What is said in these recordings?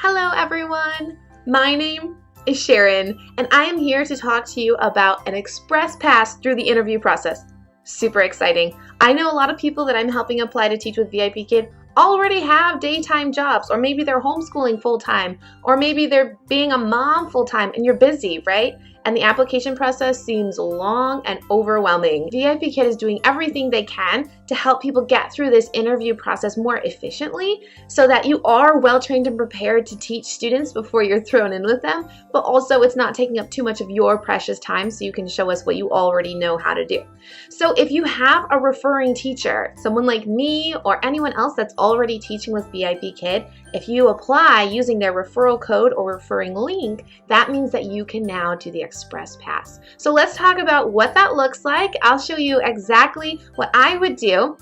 Hello everyone, my name is Sharon and I am here to talk to you about an express pass through the interview process. Super exciting. I know a lot of people that I'm helping apply to teach with VIPKID already have daytime jobs, or maybe they're homeschooling full-time, or maybe they're being a mom full-time and you're busy, right? And the application process seems long and overwhelming. VIPKID is doing everything they can to help people get through this interview process more efficiently so that you are well trained and prepared to teach students before you're thrown in with them, but also it's not taking up too much of your precious time so you can show us what you already know how to do. So if you have a referring teacher, someone like me or anyone else that's already teaching with VIPKID, if you apply using their referral code or referring link, that means that you can now do the Express Pass. So let's talk about what that looks like. I'll show you exactly what I would do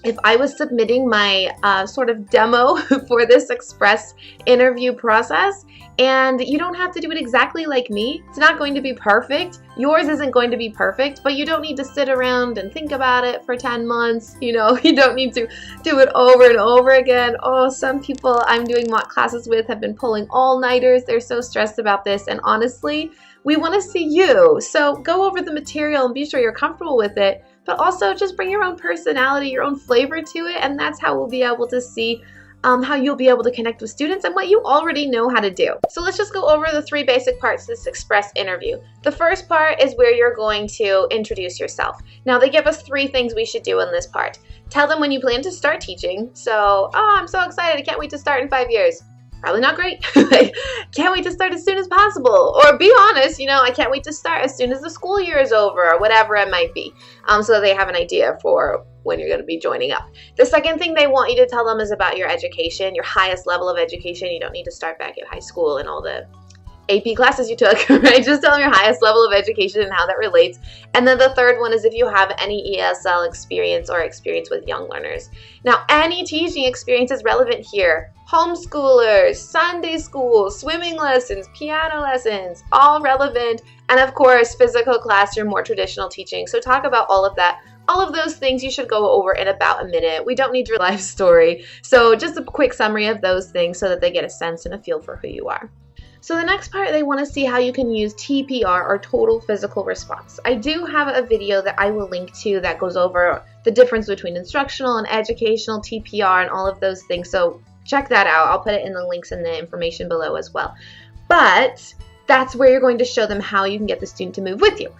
if I was submitting my sort of demo for this Express interview process. And you don't have to do it exactly like me. It's not going to be perfect. Yours isn't going to be perfect, but you don't need to sit around and think about it for 10 months. You know, you don't need to do it over and over again. Oh, some people I'm doing mock classes with have been pulling all-nighters. They're so stressed about this. And honestly, we want to see you. So go over the material and be sure you're comfortable with it, but also just bring your own personality, your own flavor to it. And that's how we'll be able to see how you'll be able to connect with students and what you already know how to do. So let's just go over the 3 basic parts of this Express interview. The first part is where you're going to introduce yourself. Now they give us 3 things we should do in this part. Tell them when you plan to start teaching. So, oh, I'm so excited, I can't wait to start in 5 years. Probably not great. Can't wait to start as soon as possible. Or be honest, you know, I can't wait to start as soon as the school year is over, or whatever it might be. So that they have an idea for when you're going to be joining up. The second thing they want you to tell them is about your education, your highest level of education. You don't need to start back at high school and all the AP classes you took, right? Just tell them your highest level of education and how that relates. And then the third one is if you have any ESL experience or experience with young learners. Now, any teaching experience is relevant here. Homeschoolers, Sunday school, swimming lessons, piano lessons, all relevant. And of course, physical classroom, more traditional teaching. So talk about all of that. All of those things you should go over in about a minute. We don't need your life story. So just a quick summary of those things so that they get a sense and a feel for who you are. So the next part, they want to see how you can use TPR, or total physical response. I do have a video that I will link to that goes over the difference between instructional and educational TPR and all of those things. So check that out. I'll put it in the links in the information below as well. But that's where you're going to show them how you can get the student to move with you.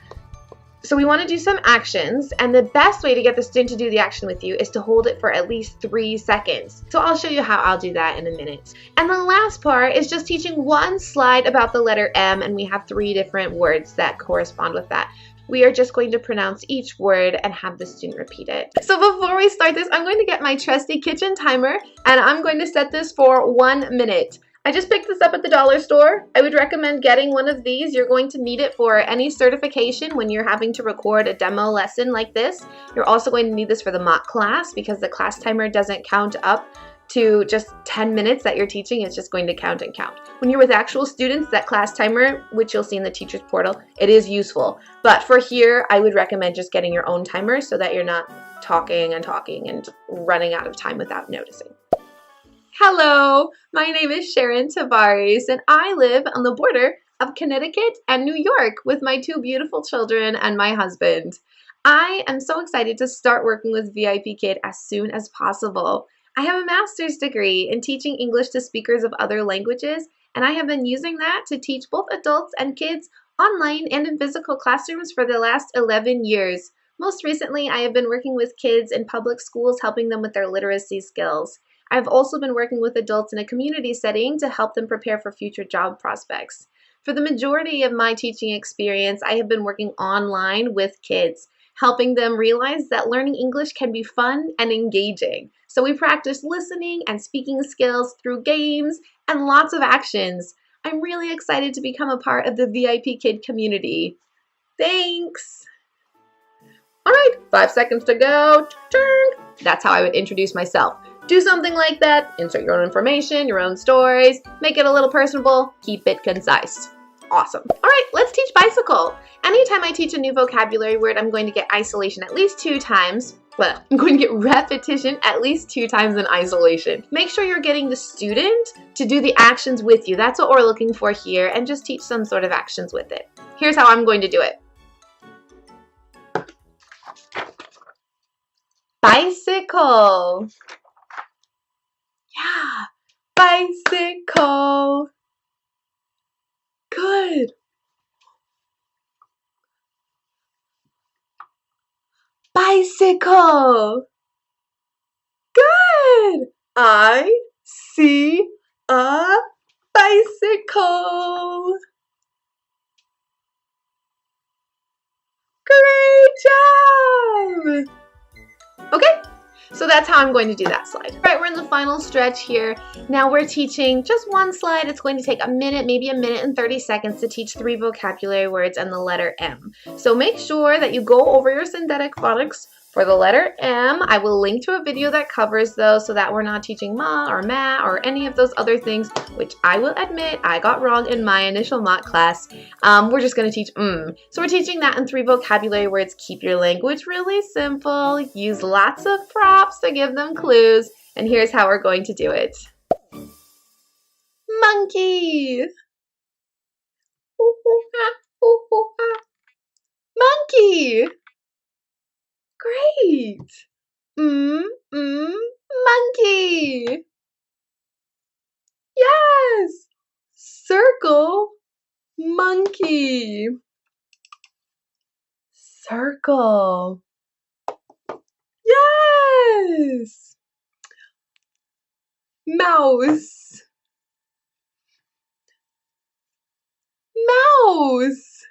So we want to do some actions, and the best way to get the student to do the action with you is to hold it for at least 3 seconds. So I'll show you how I'll do that in a minute. And the last part is just teaching one slide about the letter M, and we have 3 different words that correspond with that. We are just going to pronounce each word and have the student repeat it. So before we start this, I'm going to get my trusty kitchen timer, and I'm going to set this for 1 minute. I just picked this up at the dollar store. I would recommend getting one of these. You're going to need it for any certification when you're having to record a demo lesson like this. You're also going to need this for the mock class because the class timer doesn't count up to just 10 minutes that you're teaching. It's just going to count and count. When you're with actual students, that class timer, which you'll see in the teacher's portal, it is useful. But for here, I would recommend just getting your own timer so that you're not talking and running out of time without noticing. Hello, my name is Sharon Tavares, and I live on the border of Connecticut and New York with my 2 beautiful children and my husband. I am so excited to start working with VIPKID as soon as possible. I have a master's degree in teaching English to speakers of other languages, and I have been using that to teach both adults and kids online and in physical classrooms for the last 11 years. Most recently, I have been working with kids in public schools, helping them with their literacy skills. I've also been working with adults in a community setting to help them prepare for future job prospects. For the majority of my teaching experience, I have been working online with kids, helping them realize that learning English can be fun and engaging. So we practice listening and speaking skills through games and lots of actions. I'm really excited to become a part of the VIPKID community. Thanks! All right, 5 seconds to go. That's how I would introduce myself. Do something like that, insert your own information, your own stories, make it a little personable, keep it concise. Awesome. All right, let's teach bicycle. Anytime I teach a new vocabulary word, I'm going to get isolation at least 2 times. I'm going to get repetition at least 2 times in isolation. Make sure you're getting the student to do the actions with you. That's what we're looking for here, and just teach some sort of actions with it. Here's how I'm going to do it. Bicycle. Yeah, bicycle. Good. Bicycle. Good. I see a bicycle. Great job. Okay, so that's how I'm going to do that slide. All right, we're in the final stretch here. Now we're teaching just one slide. It's going to take a minute, maybe a minute and 30 seconds to teach 3 vocabulary words and the letter M. So make sure that you go over your synthetic phonics for the letter M. I will link to a video that covers those so that we're not teaching ma or ma or any of those other things, which I will admit I got wrong in my initial mock class. We're just going to teach So we're teaching that in 3 vocabulary words. Keep your language really simple. Use lots of props to give them clues. And here's how we're going to do it. Monkey. Monkey. Great! Monkey! Yes! Circle, monkey. Circle. Yes! Mouse. Mouse.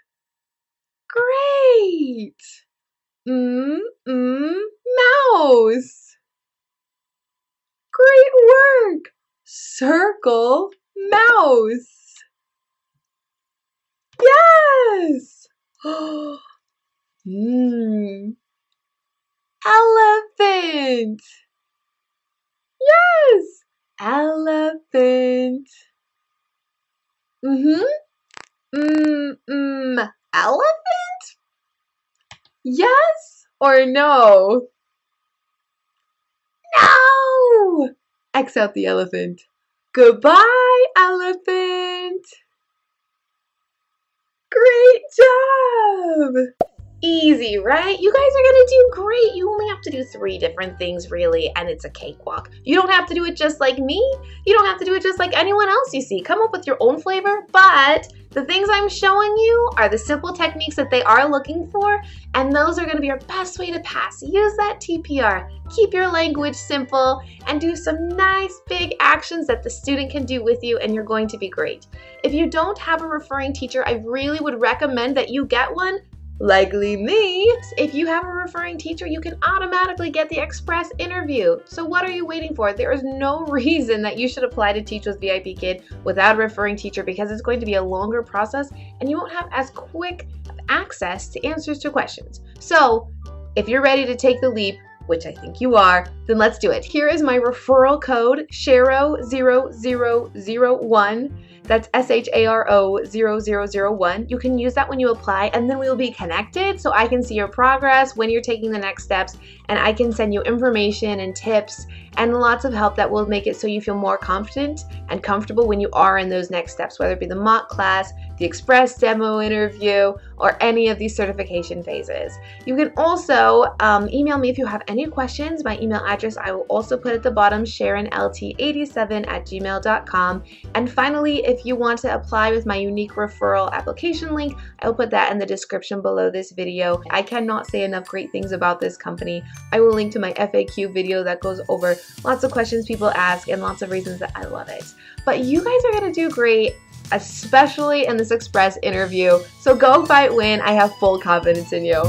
Great! Mouse. Great work. Circle, mouse. Yes. Elephant. Yes. Elephant. Elephant? Yes or no? No! X out the elephant. Goodbye, elephant. Great job. Easy, right? You guys are gonna do great. You only have to do 3 different things really, and it's a cakewalk. You don't have to do it just like me. You don't have to do it just like anyone else you see. Come up with your own flavor, but the things I'm showing you are the simple techniques that they are looking for, and those are gonna be your best way to pass. Use that TPR, keep your language simple, and do some nice big actions that the student can do with you, and you're going to be great. If you don't have a referring teacher, I really would recommend that you get one. Likely me. If you have a referring teacher, you can automatically get the express interview. So what are you waiting for? There is no reason that you should apply to teach with VIPKID without a referring teacher, because it's going to be a longer process and you won't have as quick access to answers to questions. So if you're ready to take the leap, which I think you are, then let's do it. Here is my referral code, SHARO0001. That's SHARO0001. You can use that when you apply, and then we will be connected so I can see your progress when you're taking the next steps, and I can send you information and tips and lots of help that will make it so you feel more confident and comfortable when you are in those next steps, whether it be the mock class, the express demo interview, or any of these certification phases. You can also email me if you have any questions. My email address I will also put at the bottom, SharonLT87@gmail.com. And finally, if you want to apply with my unique referral application link, I will put that in the description below this video. I cannot say enough great things about this company. I will link to my FAQ video that goes over lots of questions people ask and lots of reasons that I love it. But you guys are gonna do great, especially in this express interview. So go fight, win. I have full confidence in you.